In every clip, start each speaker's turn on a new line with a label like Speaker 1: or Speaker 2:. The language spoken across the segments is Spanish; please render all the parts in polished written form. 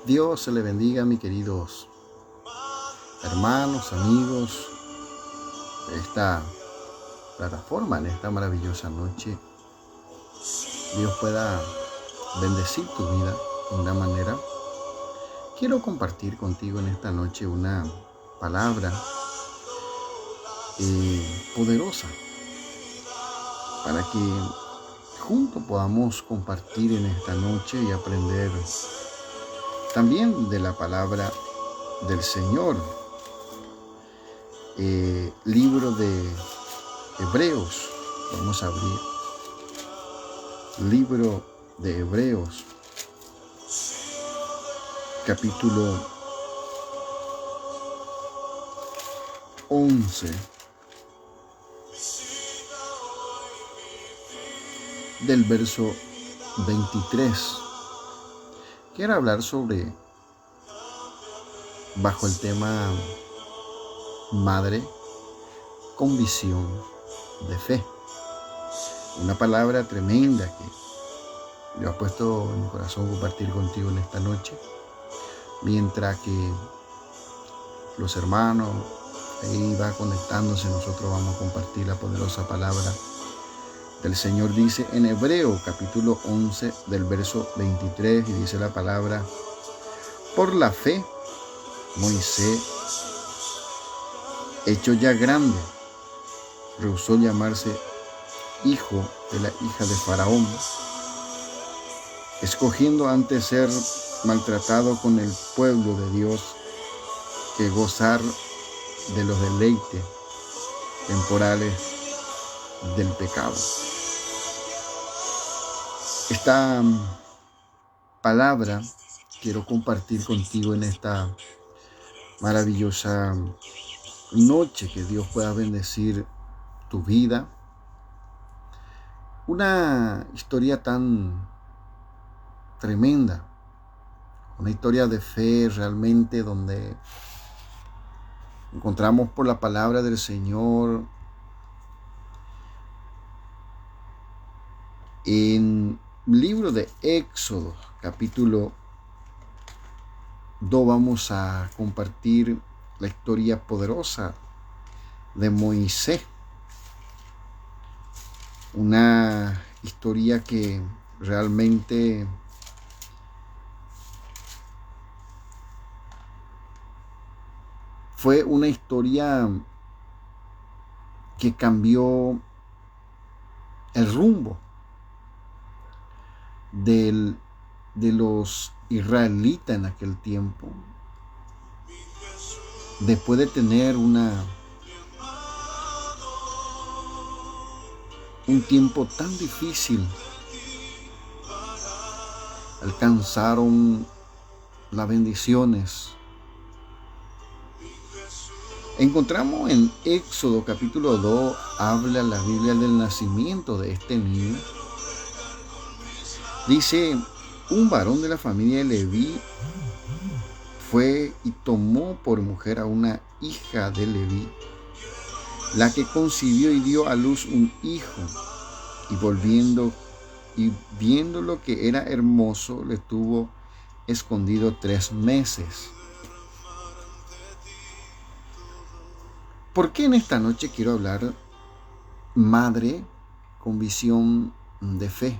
Speaker 1: Dios se le bendiga, mis queridos hermanos, amigos de esta plataforma en esta maravillosa noche. Dios pueda bendecir tu vida de una manera. Quiero compartir contigo en esta noche una palabra poderosa para que juntos podamos compartir en esta noche y aprender también de la palabra del Señor. Libro de Hebreos. Vamos a abrir. Libro de Hebreos, capítulo 11, del verso 23. Quiero hablar bajo el tema madre con visión de fe. Una palabra tremenda que Dios ha puesto en mi corazón compartir contigo en esta noche. Mientras que los hermanos ahí va conectándose, nosotros vamos a compartir la poderosa palabra del Señor. Dice en Hebreos capítulo 11 del verso 23 y dice la palabra: por la fe Moisés, hecho ya grande, rehusó llamarse hijo de la hija de Faraón, escogiendo antes ser maltratado con el pueblo de Dios que gozar de los deleites temporales del pecado. Esta palabra quiero compartir contigo en esta maravillosa noche, que Dios pueda bendecir tu vida. Una historia tan tremenda, una historia de fe realmente, donde encontramos por la palabra del Señor en el libro de Éxodo, capítulo 2. Vamos a compartir la historia poderosa de Moisés. Una historia que realmente fue una historia que cambió el rumbo de los israelitas en aquel tiempo. Después de tener un tiempo tan difícil, alcanzaron las bendiciones. Encontramos en Éxodo capítulo 2, habla la Biblia del nacimiento de este niño. Dice: un varón de la familia de Leví fue y tomó por mujer a una hija de Leví, la que concibió y dio a luz un hijo, y viendo lo que era hermoso, le tuvo escondido 3 meses. ¿Por qué en esta noche quiero hablar madre con visión de fe?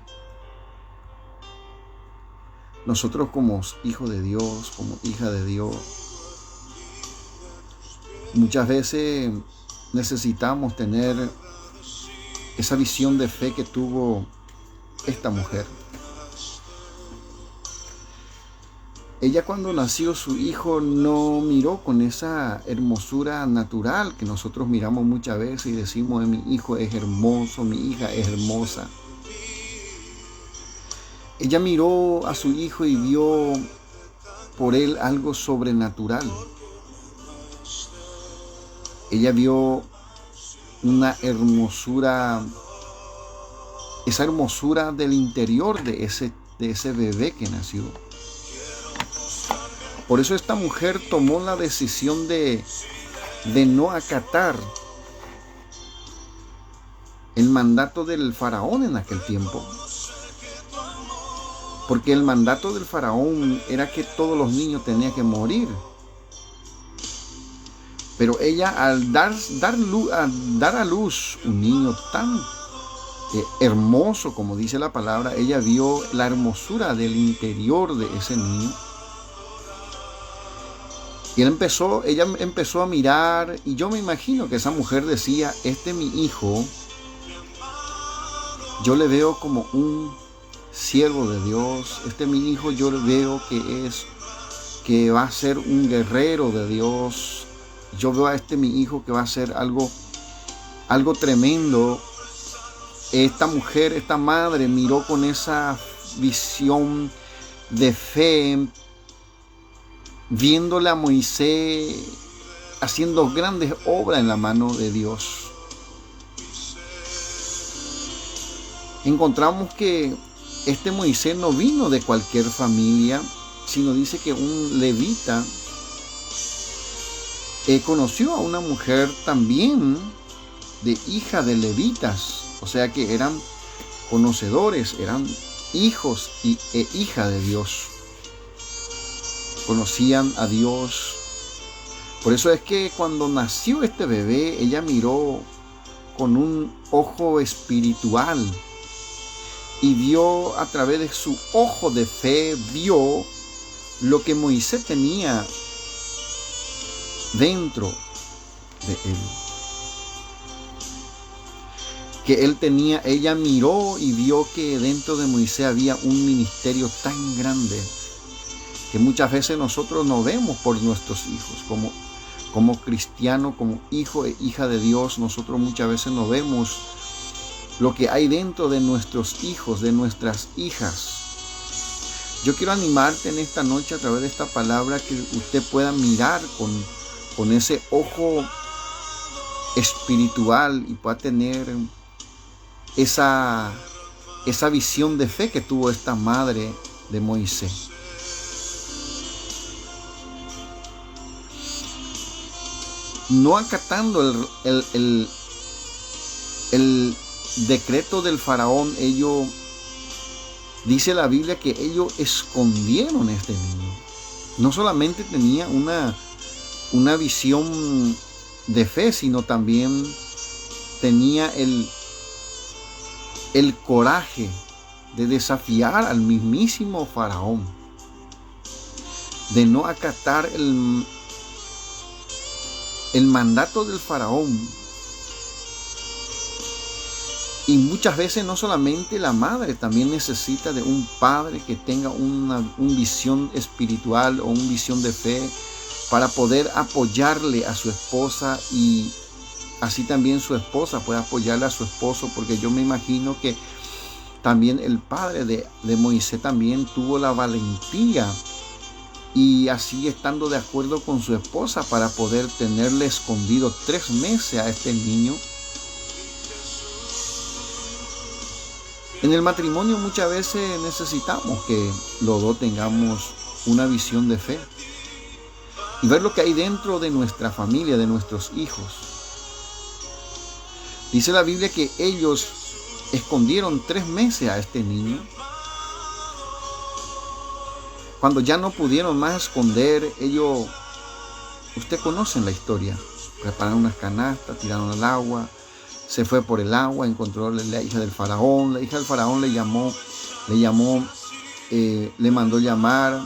Speaker 1: Nosotros como hijos de Dios, como hija de Dios, muchas veces necesitamos tener esa visión de fe que tuvo esta mujer. Ella, cuando nació su hijo, no miró con esa hermosura natural que nosotros miramos muchas veces y decimos: mi hijo es hermoso, mi hija es hermosa. Ella miró a su hijo y vio por él algo sobrenatural. Ella vio una hermosura, esa hermosura del interior de ese bebé que nació. Por eso esta mujer tomó la decisión de no acatar el mandato del faraón en aquel tiempo. porque el mandato del faraón era que todos los niños tenían que morir. Pero ella, al dar a luz un niño tan hermoso, como dice la palabra, ella vio la hermosura del interior de ese niño. Y ella empezó a mirar, y yo me imagino que esa mujer decía: mi hijo, yo le veo como un siervo de Dios. Mi hijo, yo le veo que va a ser un guerrero de Dios. Yo veo a mi hijo que va a ser algo tremendo. Esta mujer, esta madre, miró con esa visión de fe, viéndole a Moisés haciendo grandes obras en la mano de Dios. Encontramos que Moisés no vino de cualquier familia, sino dice que un levita conoció a una mujer también de hija de levitas, o sea que eran conocedores, eran hijos e hija de Dios. Conocían a Dios. Por eso es que cuando nació este bebé, ella miró con un ojo espiritual y vio a través de su ojo de fe, vio lo que Moisés tenía dentro de él. Que él tenía, ella miró y vio que dentro de Moisés había un ministerio tan grande que muchas veces nosotros no vemos por nuestros hijos. Como cristiano, como hijo e hija de Dios, nosotros muchas veces no vemos lo que hay dentro de nuestros hijos, de nuestras hijas. Yo quiero animarte en esta noche a través de esta palabra que usted pueda mirar con ese ojo espiritual y pueda tener esa visión de fe que tuvo esta madre de Moisés. No acatando el decreto del faraón, dice la Biblia que ellos escondieron a este niño. No solamente tenía una visión de fe, sino también tenía el coraje de desafiar al mismísimo faraón, de no acatar el mandato del faraón. Y muchas veces no solamente la madre, también necesita de un padre que tenga una visión espiritual o una visión de fe para poder apoyarle a su esposa, y así también su esposa puede apoyarle a su esposo, porque yo me imagino que también el padre de Moisés también tuvo la valentía, y así estando de acuerdo con su esposa para poder tenerle escondido 3 meses a este niño. En el matrimonio muchas veces necesitamos que los dos tengamos una visión de fe y ver lo que hay dentro de nuestra familia, de nuestros hijos. Dice la Biblia que ellos escondieron 3 meses a este niño. Cuando ya no pudieron más esconder, ellos, usted conoce la historia, prepararon unas canastas, tiraron al agua, se fue por el agua, encontró la hija del faraón. La hija del faraón le mandó llamar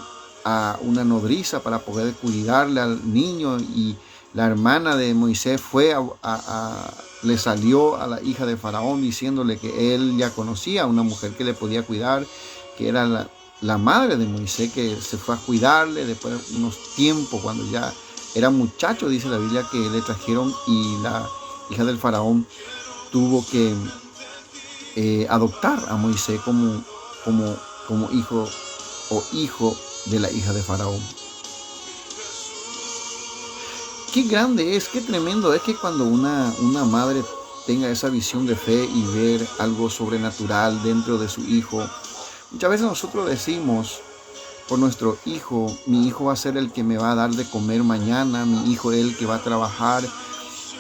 Speaker 1: a una nodriza para poder cuidarle al niño, y la hermana de Moisés le salió a la hija de faraón diciéndole que él ya conocía a una mujer que le podía cuidar, que era la madre de Moisés, que se fue a cuidarle después de unos tiempos, cuando ya era muchacho. Dice la Biblia que le trajeron, y la hija del faraón tuvo que adoptar a Moisés como hijo o hijo de la hija de faraón. Qué grande es, qué tremendo es que cuando una madre tenga esa visión de fe y ver algo sobrenatural dentro de su hijo. Muchas veces nosotros decimos por nuestro hijo: mi hijo va a ser el que me va a dar de comer mañana, mi hijo es el que va a trabajar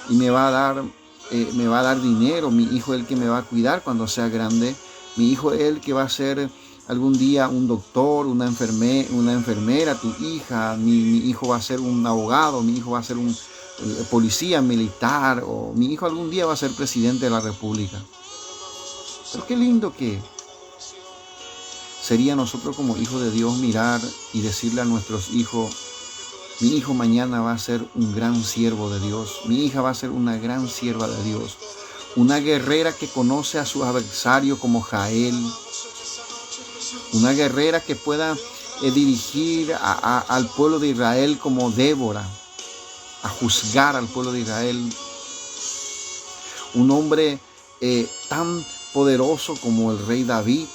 Speaker 1: y me va a dar dinero, mi hijo es el que me va a cuidar cuando sea grande, mi hijo es el que va a ser algún día un doctor, una enfermera, tu hija, mi hijo va a ser un abogado, mi hijo va a ser un policía militar, o mi hijo algún día va a ser presidente de la República. Pero qué lindo que sería nosotros como hijos de Dios mirar y decirle a nuestros hijos: mi hijo mañana va a ser un gran siervo de Dios, mi hija va a ser una gran sierva de Dios, una guerrera que conoce a su adversario como Jael, una guerrera que pueda dirigir al pueblo de Israel como Débora, a juzgar al pueblo de Israel, un hombre tan poderoso como el rey David.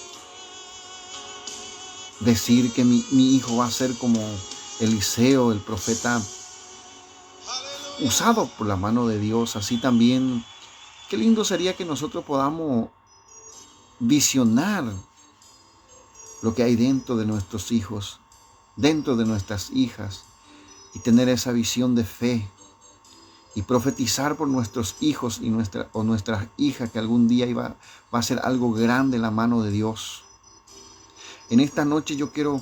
Speaker 1: Decir que mi hijo va a ser como Eliseo, el profeta usado por la mano de Dios. Así también, qué lindo sería que nosotros podamos visionar lo que hay dentro de nuestros hijos, dentro de nuestras hijas, y tener esa visión de fe y profetizar por nuestros hijos y nuestras hijas que algún día va a ser algo grande en la mano de Dios. En esta noche yo quiero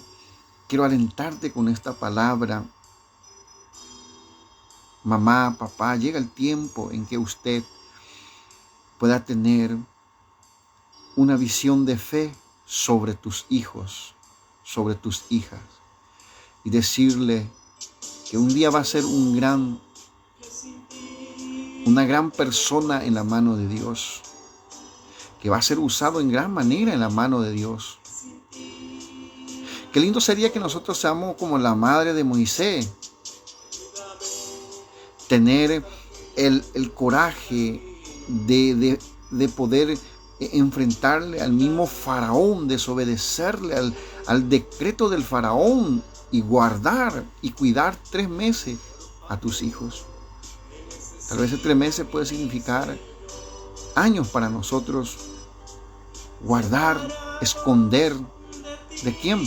Speaker 1: alentarte con esta palabra. Mamá, papá, llega el tiempo en que usted pueda tener una visión de fe sobre tus hijos, sobre tus hijas, y decirle que un día va a ser una gran persona en la mano de Dios, que va a ser usado en gran manera en la mano de Dios. Qué lindo sería que nosotros seamos como la madre de Moisés, tener el coraje de poder enfrentarle al mismo faraón, desobedecerle al decreto del faraón y guardar y cuidar 3 meses a tus hijos. Tal vez 3 meses puede significar años para nosotros. Guardar, esconder. ¿De quién?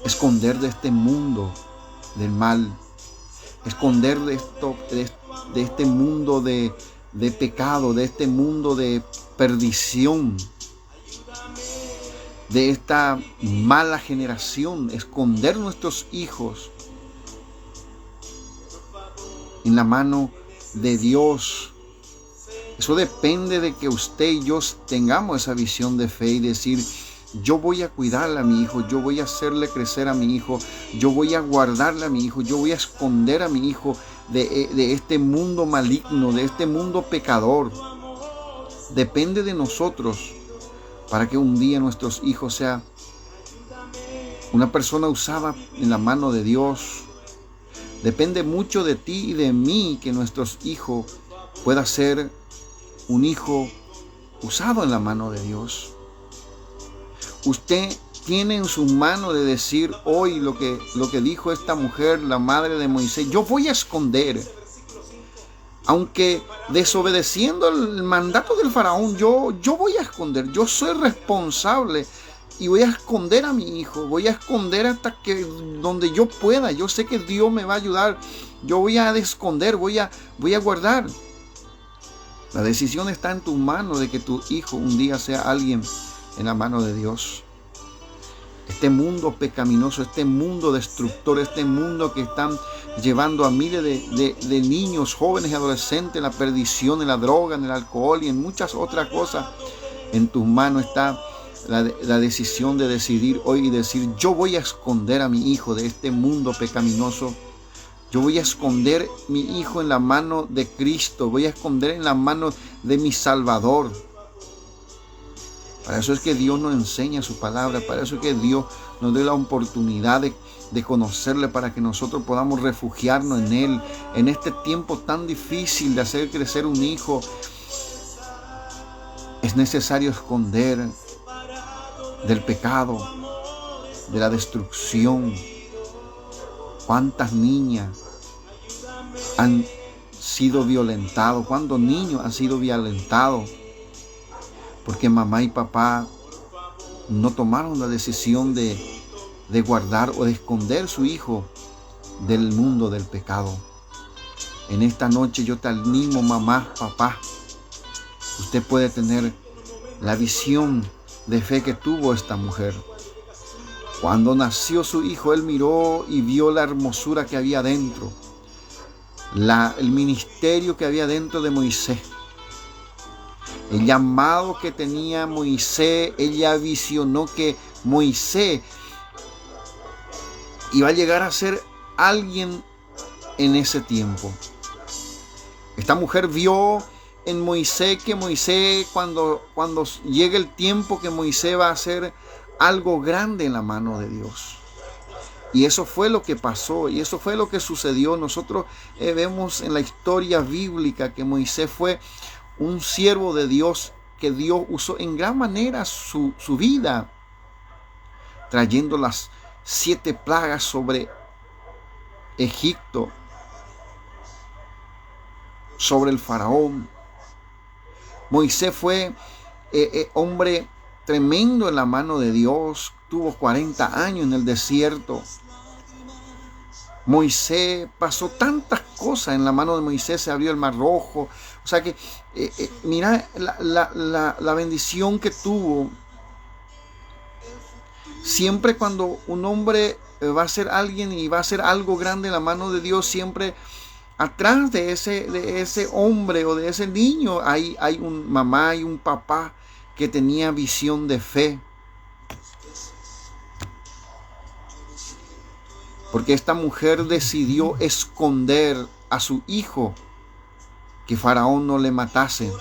Speaker 1: Esconder de este mundo del mal. Esconder de este mundo de pecado, de este mundo de perdición, de esta mala generación. Esconder nuestros hijos en la mano de Dios. Eso depende de que usted y yo tengamos esa visión de fe y decir: yo voy a cuidarle a mi hijo, yo voy a hacerle crecer a mi hijo, yo voy a guardarle a mi hijo, yo voy a esconder a mi hijo de este mundo maligno, de este mundo pecador. Depende de nosotros para que un día nuestros hijos sean una persona usada en la mano de Dios. Depende mucho de ti y de mí que nuestros hijos pueda ser un hijo usado en la mano de Dios. Usted tiene en su mano de decir hoy lo que dijo esta mujer, la madre de Moisés: yo voy a esconder. Aunque desobedeciendo el mandato del faraón, yo voy a esconder. Yo soy responsable y voy a esconder a mi hijo. Voy a esconder hasta que donde yo pueda. Yo sé que Dios me va a ayudar. Yo voy a esconder, voy a guardar. La decisión está en tus manos de que tu hijo un día sea alguien en la mano de Dios. Este mundo pecaminoso, este mundo destructor, este mundo que están llevando a miles de niños, jóvenes y adolescentes en la perdición, en la droga, en el alcohol y en muchas otras cosas. En tus manos está la decisión de decidir hoy y decir: yo voy a esconder a mi hijo de este mundo pecaminoso. Yo voy a esconder mi hijo en la mano de Cristo. Voy a esconder en la mano de mi Salvador. Para eso es que Dios nos enseña su palabra. Para eso es que Dios nos dé la oportunidad de conocerle, para que nosotros podamos refugiarnos en Él. En este tiempo tan difícil de hacer crecer un hijo, es necesario esconder del pecado, de la destrucción. ¿Cuántas niñas han sido violentados? ¿Cuántos niños han sido violentados? Porque mamá y papá no tomaron la decisión de guardar o de esconder su hijo del mundo del pecado. En esta noche yo te animo, mamá, papá. Usted puede tener la visión de fe que tuvo esta mujer. Cuando nació su hijo, él miró y vio la hermosura que había dentro, el ministerio que había dentro de Moisés, el llamado que tenía Moisés. Ella visionó que Moisés iba a llegar a ser alguien en ese tiempo. Esta mujer vio en Moisés que Moisés, cuando llegue el tiempo, que Moisés va a hacer algo grande en la mano de Dios. Y eso fue lo que pasó, y eso fue lo que sucedió. Nosotros vemos en la historia bíblica que Moisés fue un siervo de Dios, que Dios usó en gran manera su vida, trayendo las 7 plagas sobre Egipto, sobre el faraón. Moisés fue hombre tremendo en la mano de Dios. Tuvo 40 años en el desierto. Moisés pasó tantas cosas. En la mano de Moisés se abrió el Mar Rojo. O sea que mira la bendición que tuvo. Siempre cuando un hombre va a ser alguien y va a hacer algo grande en la mano de Dios, siempre atrás de ese hombre o de ese niño hay un mamá y un papá que tenía visión de fe. Porque esta mujer decidió esconder a su hijo, que Faraón no le matase.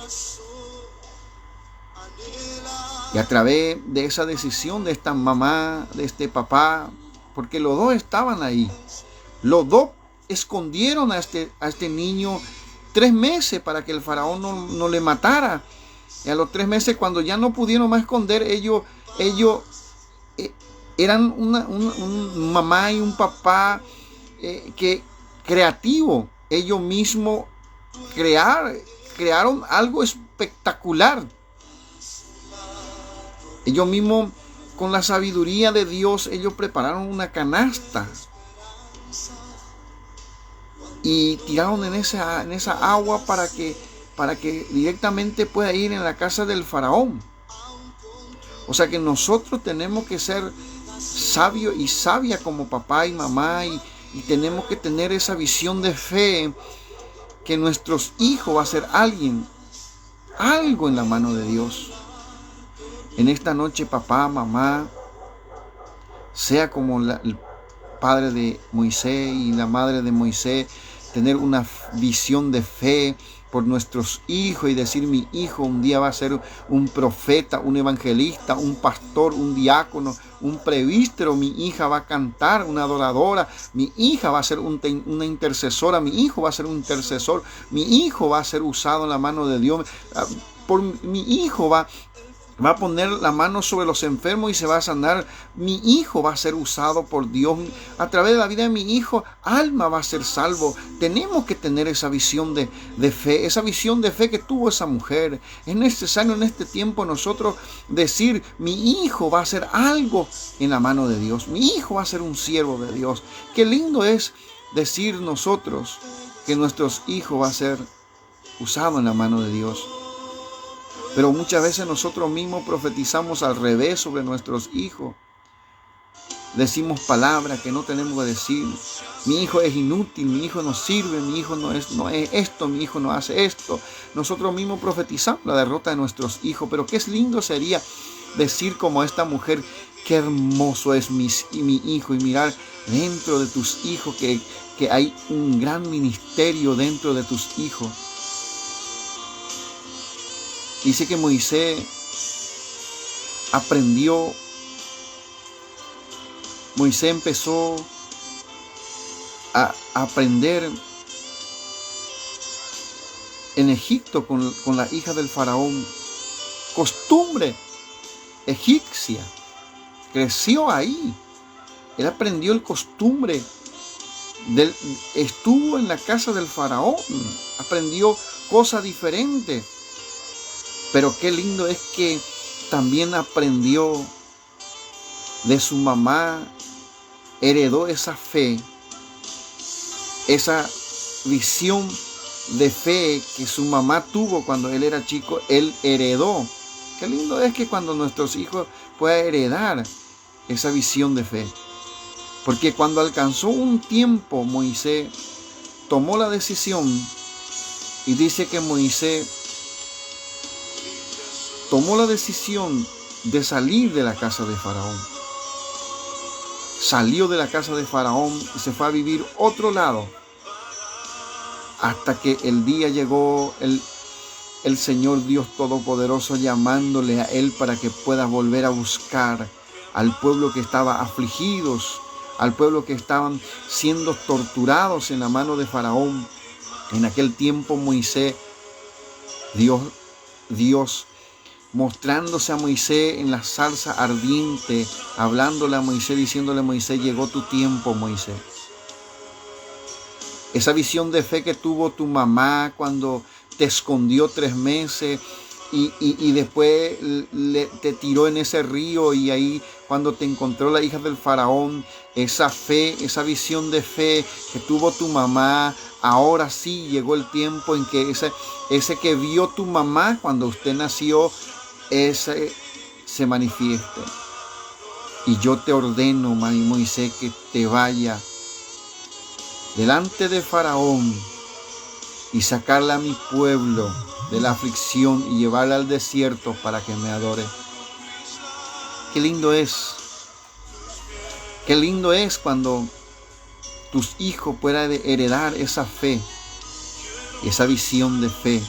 Speaker 1: Y a través de esa decisión de esta mamá, de este papá, porque los dos estaban ahí, los dos escondieron a este niño 3 meses para que el faraón no le matara. Y a los 3 meses, cuando ya no pudieron más esconder, ellos eran un mamá y un papá que creativo. Ellos mismos crearon algo espectacular. Ellos mismos, con la sabiduría de Dios, ellos prepararon una canasta y tiraron en esa agua para que directamente pueda ir en la casa del faraón. O sea que nosotros tenemos que ser sabios y sabias como papá y mamá, y tenemos que tener esa visión de fe, que nuestros hijos va a ser algo en la mano de Dios. En esta noche, papá, mamá, sea como el padre de Moisés y la madre de Moisés, tener una visión de fe por nuestros hijos y decir: mi hijo un día va a ser un profeta, un evangelista, un pastor, un diácono, un presbítero. Mi hija va a cantar, una adoradora. Mi hija va a ser una intercesora. Mi hijo va a ser un intercesor. Mi hijo va a ser usado en la mano de Dios. Mi hijo va a poner la mano sobre los enfermos y se va a sanar. Mi hijo va a ser usado por Dios. A través de la vida de mi hijo, alma va a ser salvo. Tenemos que tener esa visión de fe, esa visión de fe que tuvo esa mujer. Es necesario en este tiempo nosotros decir: mi hijo va a hacer algo en la mano de Dios. Mi hijo va a ser un siervo de Dios. Qué lindo es decir nosotros que nuestros hijos va a ser usado en la mano de Dios. Pero muchas veces nosotros mismos profetizamos al revés sobre nuestros hijos. Decimos palabras que no tenemos que decir. Mi hijo es inútil, mi hijo no sirve, mi hijo no es esto, mi hijo no hace esto. Nosotros mismos profetizamos la derrota de nuestros hijos. Pero qué lindo sería decir como esta mujer: qué hermoso es mi hijo. Y mirar dentro de tus hijos que hay un gran ministerio dentro de tus hijos. Dice que Moisés empezó a aprender en Egipto con la hija del faraón. Costumbre egipcia. Creció ahí. Él aprendió el costumbre. Estuvo en la casa del faraón. Aprendió cosas diferentes. Pero qué lindo es que también aprendió de su mamá, heredó esa fe, esa visión de fe que su mamá tuvo cuando él era chico. Él heredó Qué lindo es que cuando nuestros hijos puedan heredar esa visión de fe. Porque cuando alcanzó un tiempo, Moisés tomó la decisión, y dice que Moisés tomó la decisión de salir de la casa de Faraón. Salió de la casa de Faraón y se fue a vivir otro lado. Hasta que el día llegó el Señor Dios Todopoderoso llamándole a él para que pueda volver a buscar al pueblo que estaba afligidos, al pueblo que estaban siendo torturados en la mano de Faraón. En aquel tiempo Moisés, Dios mostrándose a Moisés en la zarza ardiente, hablándole a Moisés, diciéndole a Moisés, llegó tu tiempo, Moisés. Esa visión de fe que tuvo tu mamá cuando te escondió 3 meses y después te tiró en ese río, y ahí cuando te encontró la hija del faraón, esa fe, esa visión de fe que tuvo tu mamá, ahora sí llegó el tiempo en que ese que vio tu mamá cuando usted nació, ese se manifieste. Y yo te ordeno, Moisés, que te vaya delante de Faraón y sacarle a mi pueblo de la aflicción y llevarla al desierto para que me adore. Qué lindo es. Qué lindo es cuando tus hijos puedan heredar esa fe, esa visión de fe,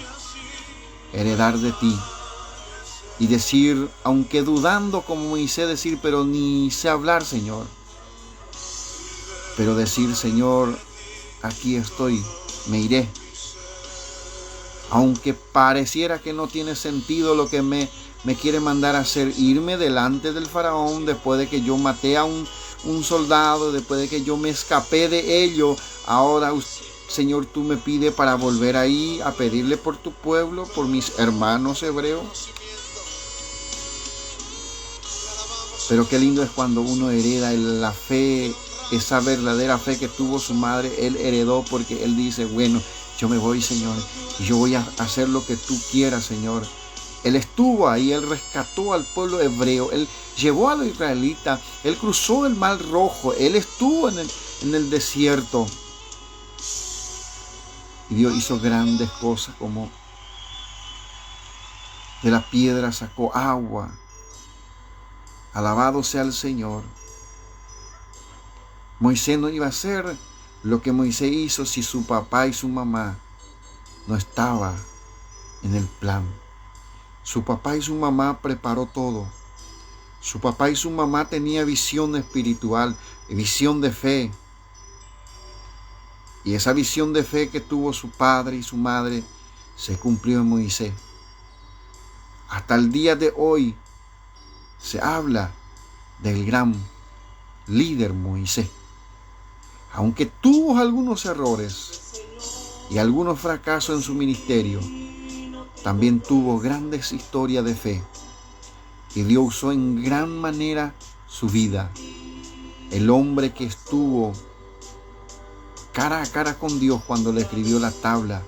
Speaker 1: heredar de ti. Y decir, aunque dudando como Moisés, decir, pero ni sé hablar, Señor. Pero decir, Señor, aquí estoy, me iré. Aunque pareciera que no tiene sentido lo que me quiere mandar a hacer, irme delante del faraón después de que yo maté a un soldado, después de que yo me escapé de ello. Ahora, Señor, tú me pides para volver ahí a pedirle por tu pueblo, por mis hermanos hebreos. Pero qué lindo es cuando uno hereda la fe, esa verdadera fe que tuvo su madre. Él heredó porque él dice, bueno, yo me voy, Señor, y yo voy a hacer lo que tú quieras, Señor. Él estuvo ahí, él rescató al pueblo hebreo, él llevó a los israelitas, él cruzó el Mar Rojo, él estuvo en el desierto. Y Dios hizo grandes cosas, como de la piedra sacó agua. Alabado sea el Señor. Moisés no iba a hacer lo que Moisés hizo si su papá y su mamá no estaban en el plan. Su papá y su mamá preparó todo. Su papá y su mamá tenían visión espiritual, visión de fe. Y esa visión de fe que tuvo su padre y su madre se cumplió en Moisés. Hasta el día de hoy se habla del gran líder Moisés. Aunque tuvo algunos errores y algunos fracasos en su ministerio, también tuvo grandes historias de fe. Y Dios usó en gran manera su vida. El hombre que estuvo cara a cara con Dios cuando le escribió la tabla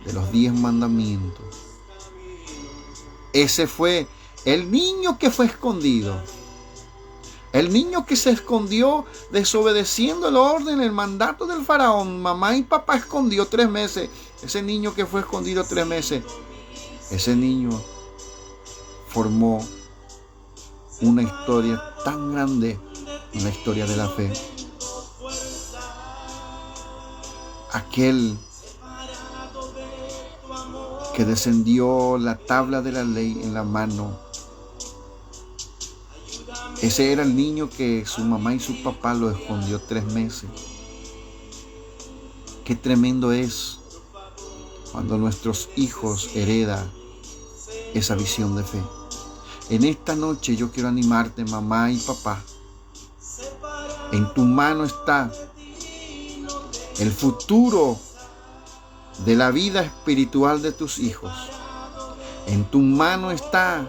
Speaker 1: de los 10 mandamientos. Ese fue el niño que fue escondido. El niño que se escondió desobedeciendo el orden, el mandato del faraón. Mamá y papá escondió 3 meses. Ese niño que fue escondido 3 meses. Ese niño formó una historia tan grande, una historia de la fe. Aquel que descendió la tabla de la ley en la mano. Ese era el niño que su mamá y su papá lo escondió 3 meses. Qué tremendo es cuando nuestros hijos heredan esa visión de fe. En esta noche yo quiero animarte, mamá y papá. En tu mano está el futuro de la vida espiritual de tus hijos. En tu mano está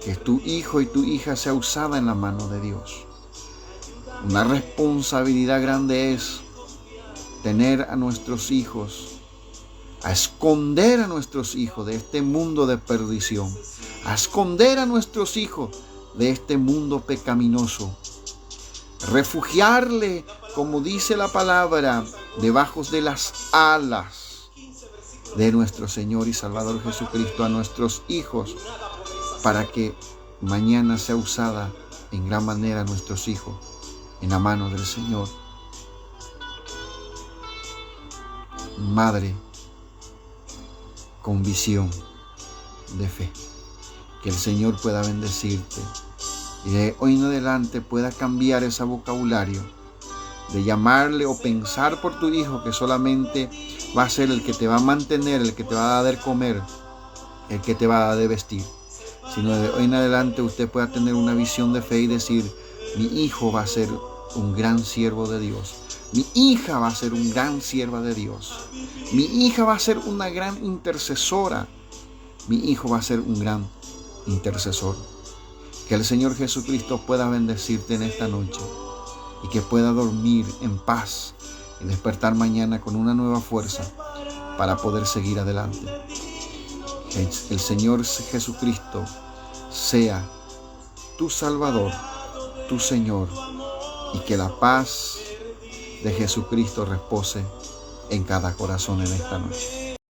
Speaker 1: que tu hijo y tu hija sea usada en la mano de Dios. Una responsabilidad grande es tener a nuestros hijos, a esconder a nuestros hijos de este mundo de perdición, a esconder a nuestros hijos de este mundo pecaminoso, refugiarle, como dice la palabra, debajo de las alas de nuestro Señor y Salvador Jesucristo a nuestros hijos, para que mañana sea usada en gran manera nuestros hijos en la mano del Señor. Madre con visión de fe, que el Señor pueda bendecirte y de hoy en adelante pueda cambiar ese vocabulario de llamarle o pensar por tu hijo que solamente va a ser el que te va a mantener, el que te va a dar de comer, el que te va a dar de vestir, sino de hoy en adelante usted pueda tener una visión de fe y decir: mi hijo va a ser un gran siervo de Dios, mi hija va a ser un gran sierva de Dios, mi hija va a ser una gran intercesora, mi hijo va a ser un gran intercesor. Que el Señor Jesucristo pueda bendecirte en esta noche y que pueda dormir en paz y despertar mañana con una nueva fuerza para poder seguir adelante. Que el Señor Jesucristo sea tu Salvador, tu Señor, y que la paz de Jesucristo repose en cada corazón en esta noche.